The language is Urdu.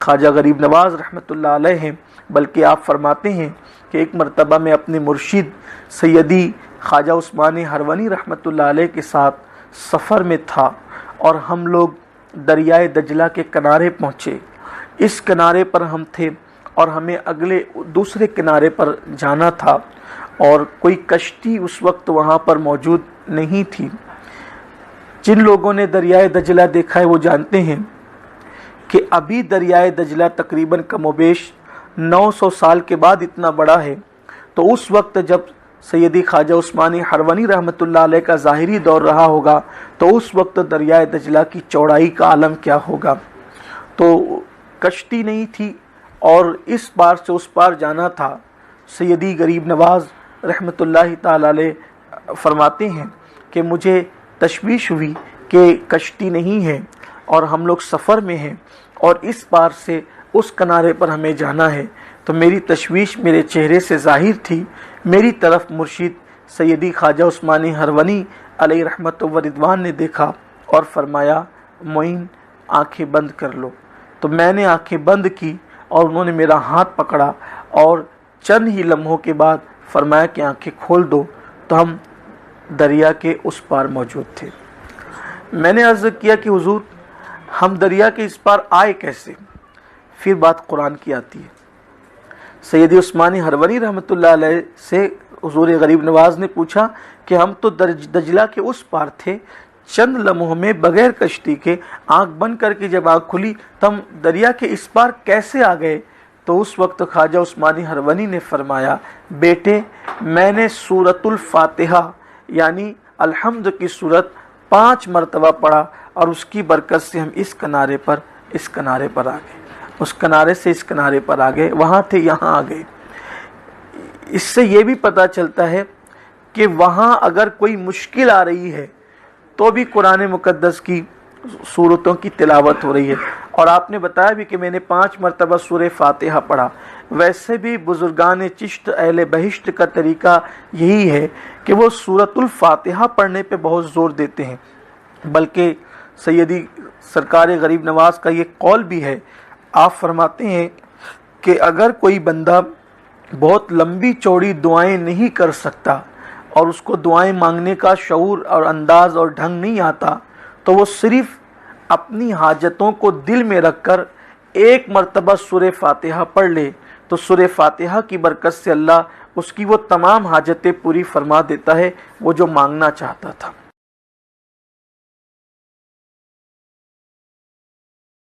خواجہ غریب نواز رحمۃ اللہ علیہ ہیں، بلکہ آپ فرماتے ہیں کہ ایک مرتبہ میں اپنے مرشد سیدی خواجہ عثمان ہرونی رحمۃ اللہ علیہ کے ساتھ سفر میں تھا اور ہم لوگ دریائے دجلہ کے کنارے پہنچے۔ اس کنارے پر ہم تھے اور ہمیں اگلے دوسرے کنارے پر جانا تھا، اور کوئی کشتی اس وقت وہاں پر موجود نہیں تھی۔ جن لوگوں نے دریائے دجلہ دیکھا ہے وہ جانتے ہیں کہ ابھی دریائے دجلہ تقریباً کم و بیش 900 سال کے بعد اتنا بڑا ہے، تو اس وقت جب سیدی خواجہ عثمان ہرونی رحمۃ اللہ علیہ کا ظاہری دور رہا ہوگا تو اس وقت دریائے دجلہ کی چوڑائی کا عالم کیا ہوگا۔ تو کشتی نہیں تھی اور اس پار سے اس پار جانا تھا۔ سیدی غریب نواز رحمۃ اللہ تعالی علیہ فرماتے ہیں کہ مجھے تشویش ہوئی کہ کشتی نہیں ہے اور ہم لوگ سفر میں ہیں اور اس پار سے اس کنارے پر ہمیں جانا ہے، تو میری تشویش میرے چہرے سے ظاہر تھی۔ میری طرف مرشد سیدی خواجہ عثمان ہرونی علیہ رحمت و رضوان نے دیکھا اور فرمایا معین آنکھیں بند کر لو۔ تو میں نے آنکھیں بند کی اور انہوں نے میرا ہاتھ پکڑا اور چند ہی لمحوں کے بعد فرمایا کہ آنکھیں کھول دو، تو ہم دریا کے اس پار موجود تھے۔ میں نے عرض کیا کہ حضور ہم دریا کے اس پار آئے کیسے؟ پھر بات قرآن کی آتی ہے۔ سیدی عثمان ہرونی رحمۃ اللہ علیہ سے حضور غریب نواز نے پوچھا کہ ہم تو دجلہ کے اس پار تھے، چند لمحوں میں بغیر کشتی کے آنکھ بند کر کے جب آنکھ کھلی تو ہم دریا کے اس پار کیسے آ گئے؟ تو اس وقت خواجہ عثمان ہرونی نے فرمایا بیٹے میں نے سورۃ الفاتحہ یعنی الحمد کی سورت 5 مرتبہ پڑھا اور اس کی برکت سے ہم اس کنارے پر آ گئے، اس کنارے سے اس کنارے پر آ گئے، وہاں تھے یہاں آ گئے۔ اس سے یہ بھی پتہ چلتا ہے کہ وہاں اگر کوئی مشکل آ رہی ہے تو بھی قرآن مقدس کی سورتوں کی تلاوت ہو رہی ہے۔ اور آپ نے بتایا بھی کہ میں نے 5 مرتبہ سورہ فاتحہ پڑھا۔ ویسے بھی بزرگان چشت اہل بہشت کا طریقہ یہی ہے کہ وہ سورۃ الفاتحہ پڑھنے پہ بہت زور دیتے ہیں، بلکہ سیدی سرکار غریب نواز کا یہ قول بھی ہے۔ آپ فرماتے ہیں کہ اگر کوئی بندہ بہت لمبی چوڑی دعائیں نہیں کر سکتا اور اس کو دعائیں مانگنے کا شعور اور انداز اور ڈھنگ نہیں آتا تو وہ صرف اپنی حاجتوں کو دل میں رکھ کر 1 مرتبہ سورہ فاتحہ پڑھ لے تو سورہ فاتحہ کی برکت سے اللہ اس کی وہ تمام حاجتیں پوری فرما دیتا ہے وہ جو مانگنا چاہتا تھا۔